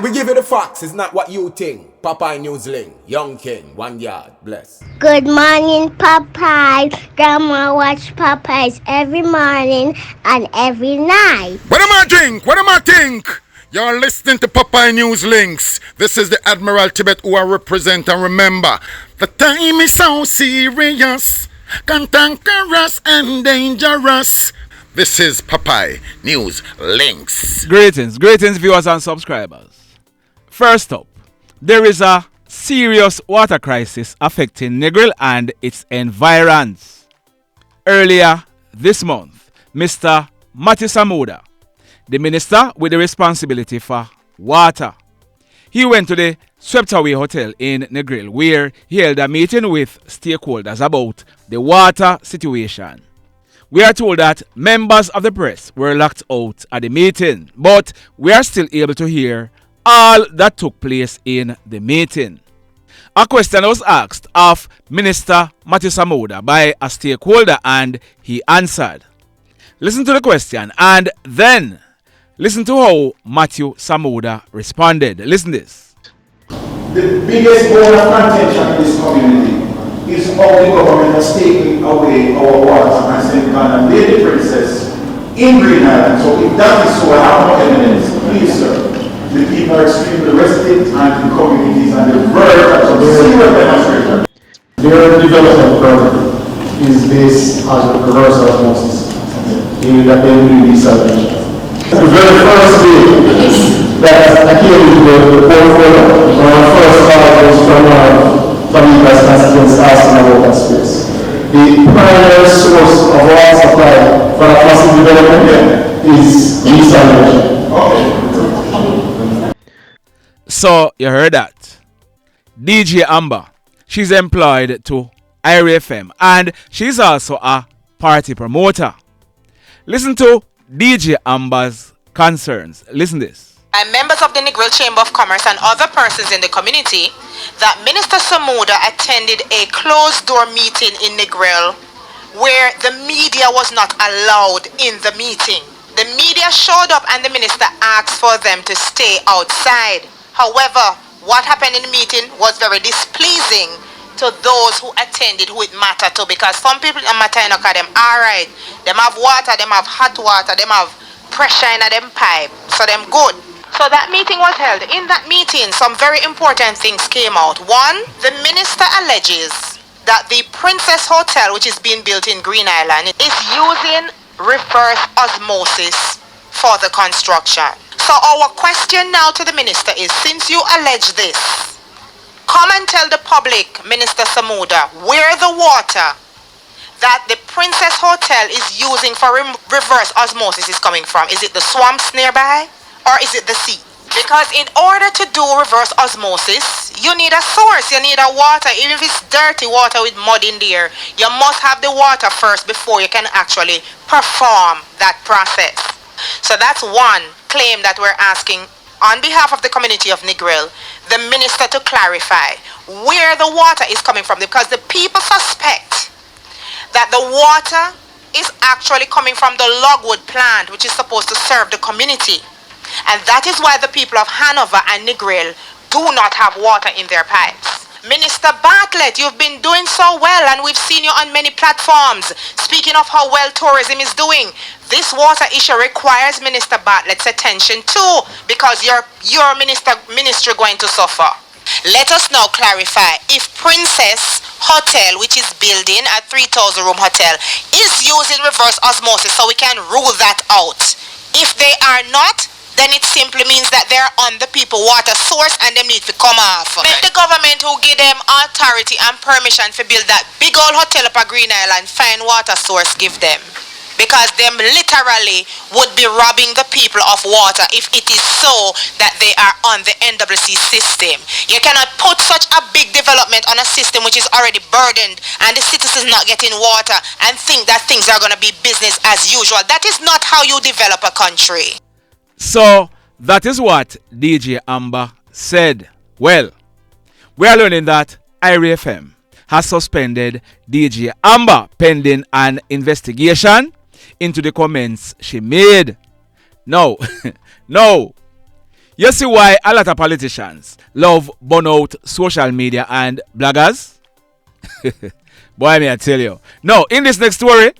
we give you the facts. It's not what you think. Popeye Newsling, Young King, 1 yard, bless. Good morning, Popeye. Grandma watch Popeyes every morning and every night. What am I think? What am I think? You're listening to Popeye News Links. This is the Admiral Tibet who I represent, and remember, the time is so serious, cantankerous and dangerous. This is Popeye News Links. Greetings viewers and subscribers. First up, there is a serious water crisis affecting Negril and its environs. Earlier this month, Mr. Samuda, the minister with the responsibility for water, he went to the Swept Away Hotel in Negril, where he held a meeting with stakeholders about the water situation. We are told that members of the press were locked out at the meeting, but we are still able to hear all that took place in the meeting. A question was asked of Minister Samuda by a stakeholder, and he answered. Listen to the question and then listen to how Samuda responded. Listen this. The biggest bone of contention in this community is how the government has taken away our water and sent Ghana Lady Princess in Green Island. So if that is so, I have no evidence. Please, sir. The people are extremely restive and the communities and the verge of zero demonstration. Their development program is based on reverse osmosis, meaning that they will be desalination. The very first day that I came to the portfolio, when I first started was from Family's constituents asking about that space. The primary source of water supply for a massive development is desalination. Okay. So you heard that. DJ Amber, she's employed to Irie FM and she's also a party promoter. Listen to DJ Amber's concerns. Listen this. And members of the Negril Chamber of Commerce and other persons in the community that Minister Samuda attended a closed-door meeting in Negril where the media was not allowed in the meeting. The media showed up and the minister asked for them to stay outside. However, what happened in the meeting was very displeasing to those who attended, who it mattered to, because some people it matter in them alright. Them have water, them have hot water, them have pressure in them pipe, so them good. So that meeting was held. In that meeting, some very important things came out. One, the minister alleges that the Princess Hotel, which is being built in Green Island, is using reverse osmosis for the construction. So our question now to the minister is, since you allege this, come and tell the public, Minister Samuda, where the water that the Princess Hotel is using for reverse osmosis is coming from. Is it the swamps nearby or is it the sea? Because in order to do reverse osmosis, you need a source, you need a water. Even if it's dirty water with mud in there, you must have the water first before you can actually perform that process. So that's one claim that we're asking on behalf of the community of Negril, the minister to clarify where the water is coming from, because the people suspect that the water is actually coming from the logwood plant, which is supposed to serve the community. And that is why the people of Hanover and Negril do not have water in their pipes. Minister Bartlett, you've been doing so well and we've seen you on many platforms speaking of how well tourism is doing. This water issue requires Minister Bartlett's attention too, because your ministry going to suffer. Let us now clarify if Princess Hotel, which is building a 3,000 room hotel, is using reverse osmosis, so we can rule that out. If they are not, then it simply means that they're on the people water source and they need to come off. Let the government who give them authority and permission to build that big old hotel up at Green Island find water source give them. Because them literally would be robbing the people of water if it is so that they are on the NWC system. You cannot put such a big development on a system which is already burdened and the citizens not getting water and think that things are going to be business as usual. That is not how you develop a country. So that is what DJ Amber said. Well, we are learning that Irie FM has suspended DJ Amber pending an investigation into the comments she made. No, no. You see why a lot of politicians love burn out social media and bloggers? Boy, may I tell you. Now, in this next story,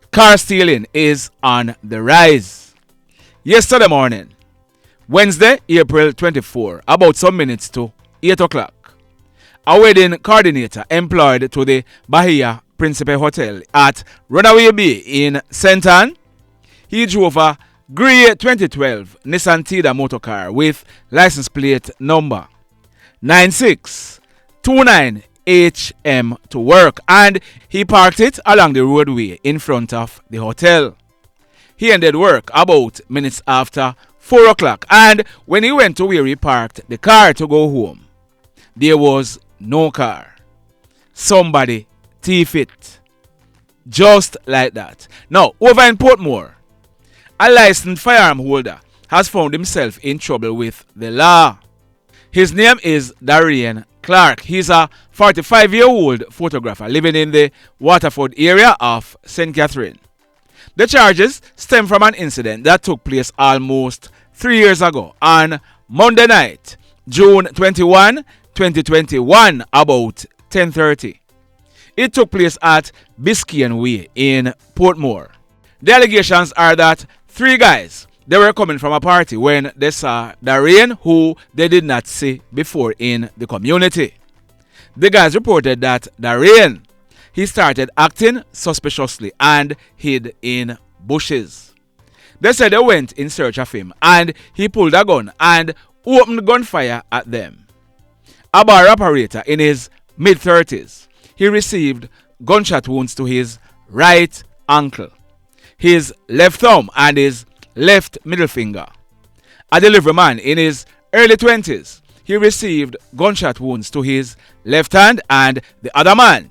car stealing is on the rise. Yesterday morning, Wednesday, April 24, about some minutes to 8 o'clock, a wedding coordinator employed to the Bahia Principe Hotel at Runaway Bay in St. Ann, he drove a grey 2012 Nissan Tida motorcar with license plate number 9629HM to work, and he parked it along the roadway in front of the hotel. He ended work about minutes after 4 o'clock, and when he went to where he parked the car to go home, there was no car. Somebody thief it. Just like that. Now, over in Portmore, a licensed firearm holder has found himself in trouble with the law. His name is Darain Clarke. He's a 45-year-old photographer living in the Waterford area of St. Catherine. The charges stem from an incident that took place almost 3 years ago on Monday night, June 21, 2021, about 10:30. It took place at Biscayne Way in Portmore. The allegations are that 3 guys, they were coming from a party when they saw Darain, who they did not see before in the community. The guys reported that Darain, he started acting suspiciously and hid in bushes. They said they went in search of him and he pulled a gun and opened gunfire at them. A bar operator in his mid-30s, he received gunshot wounds to his right ankle, his left thumb and his left middle finger. A delivery man in his early 20s, he received gunshot wounds to his left hand, and the other man,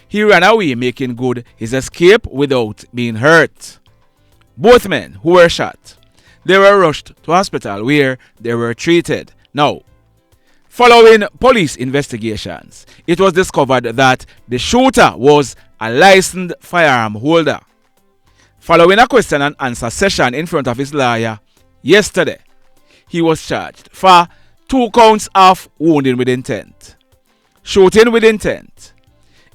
he ran away making good his escape without being hurt. Both men who were shot, they were rushed to hospital where they were treated. Now, following police investigations, it was discovered that the shooter was a licensed firearm holder. Following a question and answer session in front of his lawyer yesterday, he was charged for 2 counts of wounding with intent, shooting with intent,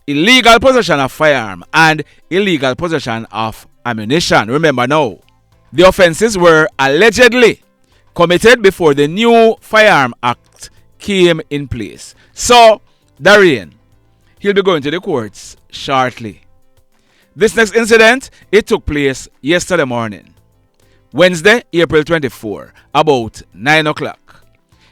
illegal possession of firearm, and illegal possession of ammunition. Remember now, the offenses were allegedly committed before the new Firearm Act came in place. So, Darain, he'll be going to the courts shortly. This next incident, it took place yesterday morning, Wednesday, April 24, about 9 o'clock.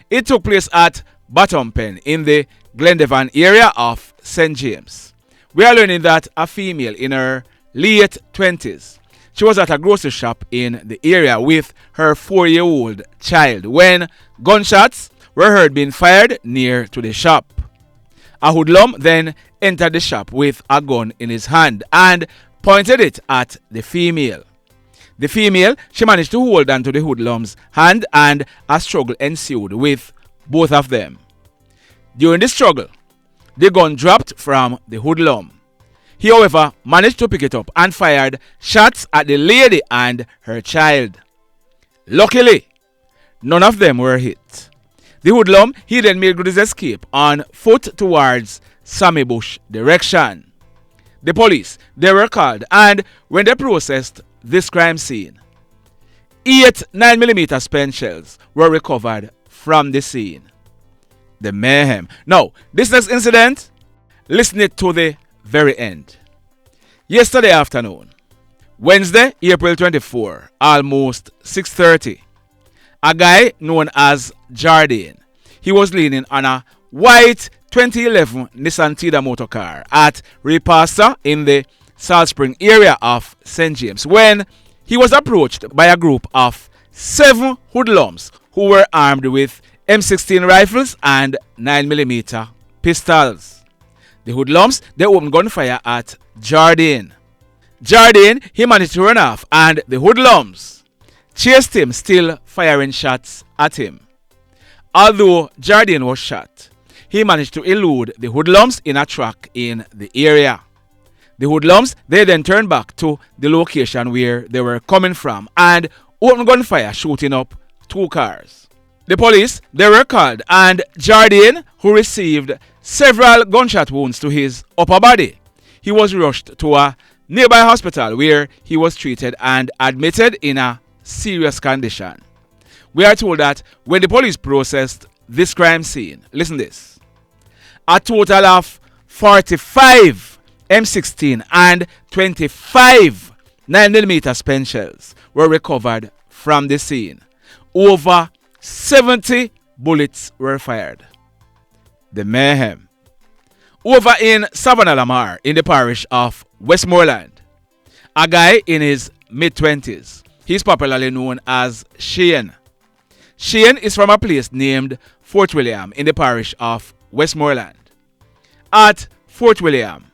It took place at Bottom Pen in the Glendevon area of St. James. We are learning that a female in her late 20s, she was at a grocery shop in the area with her 4-year-old child when gunshots were heard being fired near to the shop. A hoodlum then entered the shop with a gun in his hand and pointed it at the female. The female, she managed to hold on to the hoodlum's hand and a struggle ensued with both of them. During the struggle, the gun dropped from the hoodlum. He, however, managed to pick it up and fired shots at the lady and her child. Luckily, none of them were hit. The hoodlum, he then made good his escape on foot towards Sammy Bush direction. The police, they were called, and when they processed this crime scene, 8 9mm spent shells were recovered from the scene. The mayhem. Now, this next incident, listen it to the very end. Yesterday afternoon, Wednesday, April 24, almost 6:30, a guy known as Jordaine, he was leaning on a white 2011 Nissan Tida motorcar at Repasta in the Salt Spring area of St. James when he was approached by a group of 7 hoodlums who were armed with M16 rifles and 9mm pistols. The hoodlums, they opened gunfire at Jordaine. Jordaine, he managed to run off, and the hoodlums chased him, still firing shots at him. Although Jordaine was shot, he managed to elude the hoodlums in a truck in the area. The hoodlums, they then turned back to the location where they were coming from and opened gunfire, shooting up 2 cars. The police, they were called, and Jordaine, who received several gunshot wounds to his upper body, he was rushed to a nearby hospital where he was treated and admitted in a serious condition. We are told that when the police processed this crime scene, listen this, a total of 45 M16 and 25 9mm spent shells were recovered from the scene. Over 70 bullets were fired. The mayhem. Over in Savannah Lamar, in the parish of Westmoreland, a guy in his mid-20s, he's popularly known as Shane. Shane is from a place named Fort William in the parish of Westmoreland. At Fort William,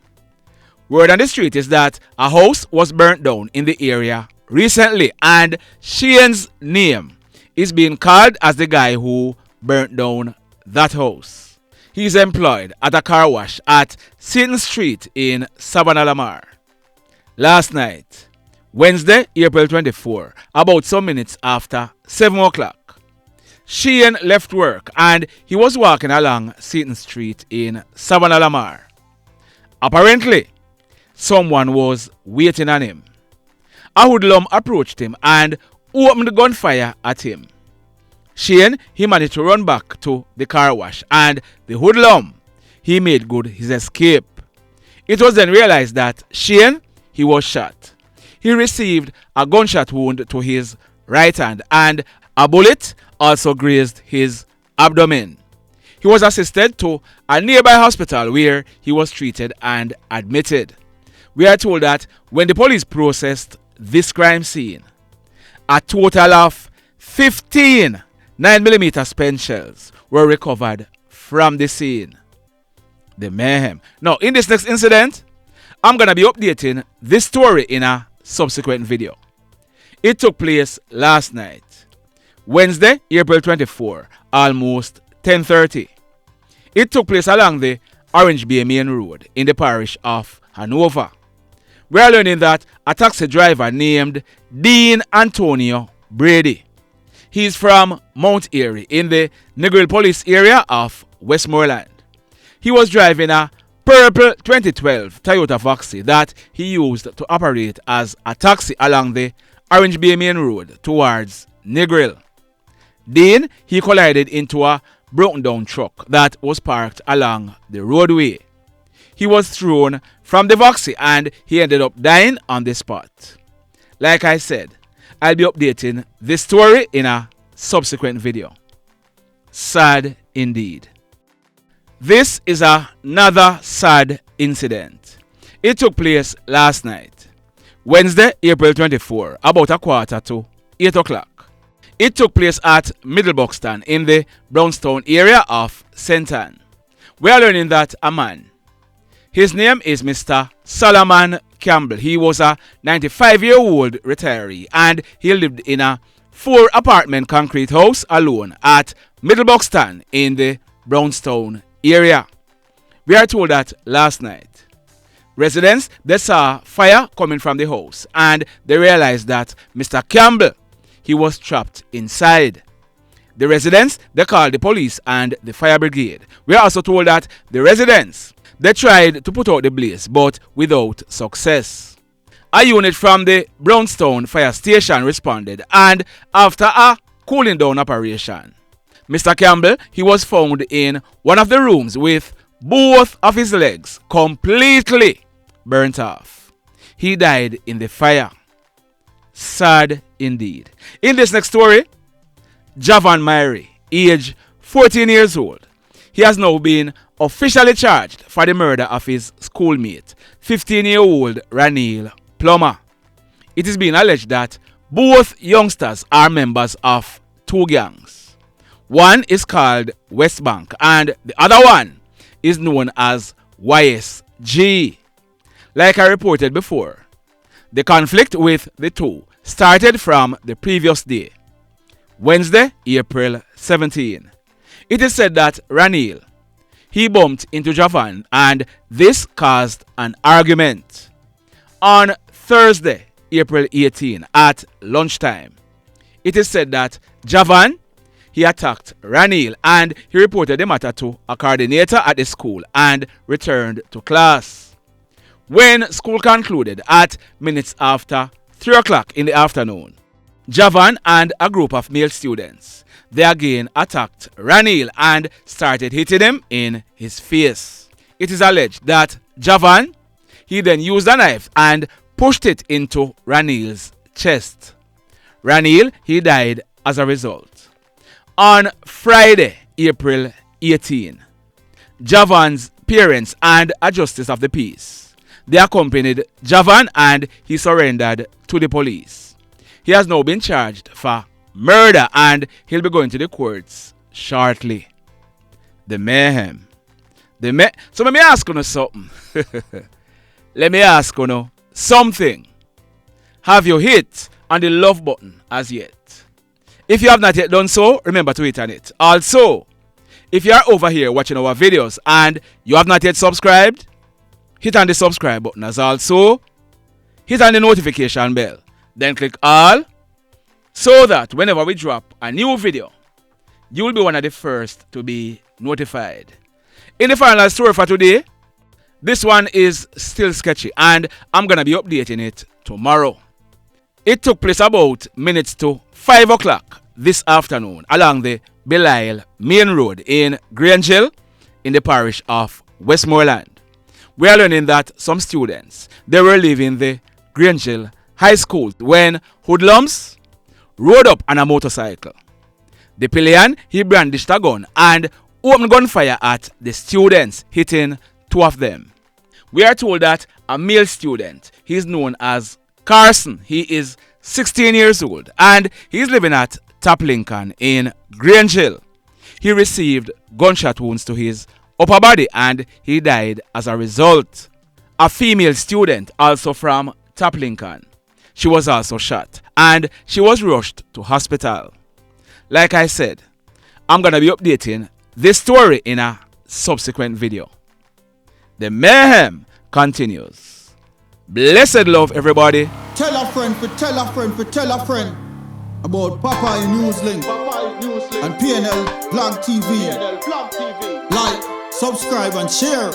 word on the street is that a house was burnt down in the area recently, and Shane's name is being called as the guy who burnt down that house. He's employed at a car wash at Seaton Street in Savannah Lamar. Last night, Wednesday, April 24, about some minutes after 7 o'clock, Shane left work and he was walking along Seaton Street in Savannah Lamar. Apparently, someone was waiting on him. A hoodlum approached him and opened gunfire at him. Shane, he managed to run back to the car wash, and the hoodlum, he made good his escape. It was then realized that Shane, he was shot. He received a gunshot wound to his right hand, and a bullet also grazed his abdomen. He was assisted to a nearby hospital where he was treated and admitted. We are told that when the police processed this crime scene, a total of 15 9mm spent shells were recovered from the scene. The mayhem. Now, in this next incident, I'm going to be updating this story in a subsequent video. It took place last night, Wednesday, April 24, almost 10:30. It took place along the Orange Bay Main Road in the parish of Hanover. We are learning that a taxi driver named Dean Antonio Brady, he's from Mount Irie in the Negril police area of Westmoreland. He was driving a purple 2012 Toyota Voxy that he used to operate as a taxi along the Orange Bay Main Road towards Negril. Dean, he collided into a broken down truck that was parked along the roadway. He was thrown from the Voxy and he ended up dying on the spot. Like I said, I'll be updating this story in a subsequent video. Sad indeed. This is another sad incident. It took place last night, Wednesday, April 24, about 7:45 o'clock. It took place at Middle Buxton in the Brownstown area of St. Ann. We are learning that a man, his name is Mr. Salomon Campbell. He was a 95-year-old retiree and he lived in a 4-apartment concrete house alone at Middle Buxton in the Brownstown area. We are told that last night, residents, they saw fire coming from the house and they realized that Mr. Campbell, he was trapped inside. The residents, they called the police and the fire brigade. We are also told that the residents, they tried to put out the blaze, but without success. A unit from the Brownstown fire station responded, and after a cooling down operation, Mr. Campbell, he was found in one of the rooms with both of his legs completely burnt off. He died in the fire. Sad indeed. In this next story, Javon Myrie, age 14 years old, he has now been officially charged for the murder of his schoolmate, 15-year-old Raniel Plummer. It is being alleged that both youngsters are members of 2 gangs. One is called West Bank and the other one is known as YSG. Like I reported before, the conflict with the two started from the previous day, Wednesday, April 17. It is said that Raniel, he bumped into Javon and this caused an argument. On Thursday, April 18 at lunchtime, it is said that Javon, he attacked Raniel and he reported the matter to a coordinator at the school and returned to class. When school concluded at minutes after 3 o'clock in the afternoon, Javon and a group of male students, they again attacked Raniel and started hitting him in his face. It is alleged that Javon, he then used a knife and pushed it into Raniel's chest. Raniel, he died as a result. On Friday, April 18, Javon's parents and a justice of the peace, they accompanied Javon and he surrendered to the police. He has now been charged for murder and he'll be going to the courts shortly. The mayhem. So let me ask you something. Let me ask you something. Have you hit on the love button as yet? If you have not yet done so, remember to hit on it. Also, if you are over here watching our videos and you have not yet subscribed, hit on the subscribe button as also. Hit on the notification bell. Then click all so that whenever we drop a new video, you will be one of the first to be notified. In the final story for today, this one is still sketchy and I'm going to be updating it tomorrow. It took place about minutes to 5 o'clock this afternoon along the Belial Main Road in Grange in the parish of Westmoreland. We are learning that some students, they were leaving the Grange High School when hoodlums rode up on a motorcycle. The pillion, he brandished a gun and opened gunfire at the students, hitting 2 of them. We are told that a male student, he is known as Carson. He is 16 years old and he's living at Top Lincoln in Grange. He received gunshot wounds to his upper body and he died as a result. A female student, also from Top Lincoln, she was also shot and she was rushed to hospital. Like I said, I'm going to be updating this story in a subsequent video. The mayhem continues. Blessed love, everybody. Tell a friend for tell a friend for tell a friend about Popeye Newslink and PNL Blog TV. Like, subscribe and share.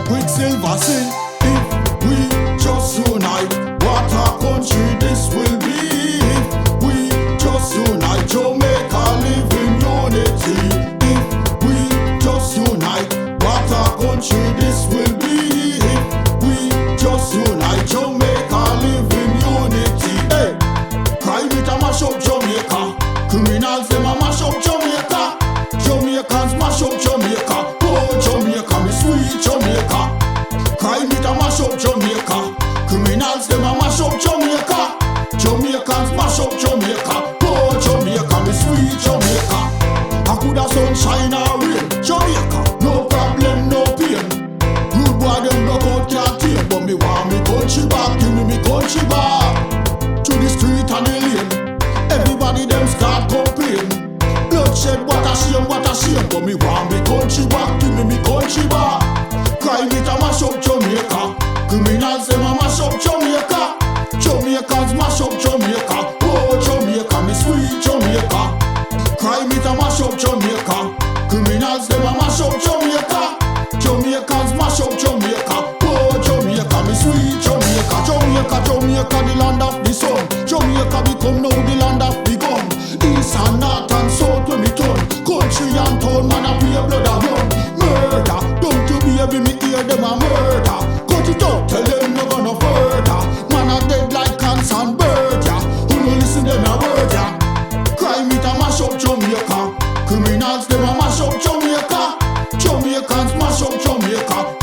Quicksilver sing, if we just unite, what a country this will be. If we just unite, Jamaica live in unity. If we just unite, what a country this will be. If we just unite, Jamaica live in unity. Hey, crime it a mash up Jamaica. Criminals them a mash up Jamaica. Jamaicans mash up Jamaica. Oh Jamaica, me sweet Jamaica. Crime it a mash up Jamaica. Criminals them a mash up Jamaica. Jamaicans mash up Jamaica. Oh Jamaica, me sweet Jamaica. I coulda sunshine or rain. Jamaica, no problem, no pain. Rude boy them no out can't tame, but me want me country back. Give me country back. To the street and the lane, everybody them start complain. Bloodshed, what a shame, but me want me country back. Give me country back. Crime it a mash up Jamaica. Criminals them a mash up Jamaica. Jamaicans mash up Jamaica. Oh Jamaica, me sweet Jamaica. Crime it a mash up Jamaica. Criminals them a mash up Jamaica. Jamaicans mash up Jamaica. Oh Jamaica, me sweet Jamaica. Jamaica, the land of the sun. Jamaica become now the land of the gun. East and north and south when me turn. Country and town, man a pay blood a run. Murder, don't you baby me hear them a murder. Cut it out, tell them no gonna further. Man a dead like cancer and bird, yeah. Who no listen them a word, yeah. Crime it a mash up Jamaica. Criminals them a mash up Jamaica. Jamaicans mash up Jamaica.